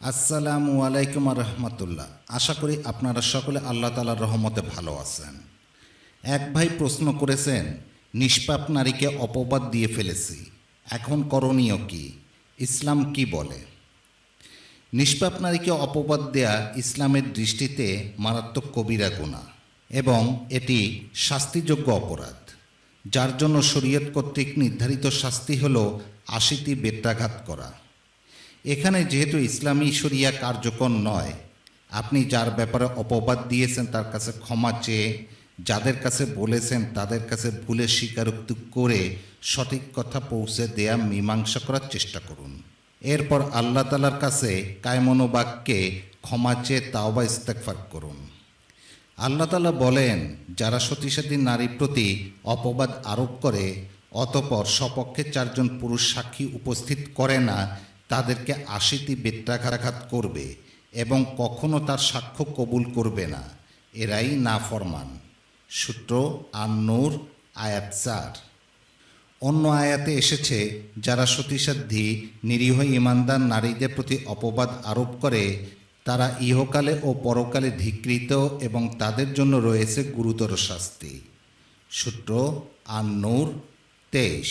আসসালামু আলাইকুম রহমতুল্লাহ। আশা করি আপনারা সকলে আল্লাহ তাআলার রহমতে ভালো আছেন। এক ভাই প্রশ্ন করেছেন, নিষ্পাপ নারীকে অপবাদ দিয়ে ফেলেছি, এখন করণীয় কি? ইসলাম কি বলে? নিষ্পাপ নারীকে অপবাদ দেয়া ইসলামের দৃষ্টিতে মারাত্মক কবিরা গুনাহ এবং এটি শাস্তিযোগ্য অপরাধ, যার জন্য শরীয়ত কর্তৃক নির্ধারিত শাস্তি হল ৮০টি বেত্রাঘাত করা। এখানে যেহেতু ইসলামী শরিয়া কার্যকর নয়, আপনি যার ব্যাপারে অপবাদ দিয়েছেন তার কাছে ক্ষমা চেয়ে, যাদের কাছে বলেছেন তাদের কাছে ভুলের স্বীকারোক্তি করে সঠিক কথা পৌঁছে দেয়া মীমাংসা করার চেষ্টা করুন। এরপর আল্লাহ তাআলার কাছে কায়মনোবাক্যে ক্ষমা চেয়ে তাওবা ইস্তেগফার করুন। আল্লাহ তাআলা বলেন, যারা সতীসাধী নারীর প্রতি অপবাদ আরোপ করে অতঃপর সপক্ষে ৪ জন পুরুষ সাক্ষী উপস্থিত করে না, তাদেরকে ৮০টি বেত্রাঘাত করবে এবং কখনো তার সাক্ষ্য কবুল করবে না। এরাই নাফরমান। সূত্র আন-নূর আয়াত ৪। অন্য আয়াতে এসেছে, যারা সতীসাধ্যী নিরীহ ঈমানদার নারীদের প্রতি অপবাদ আরোপ করে তারা ইহকালে ও পরকালে ধিক্কৃত এবং তাদের জন্য রয়েছে গুরুতর শাস্তি। সূত্র আন-নূর ২৩।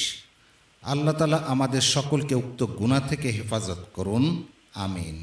আল্লাহ তাআলা আমাদের সকলকে উক্ত গুনাহ থেকে হেফাজত করুন। আমিন।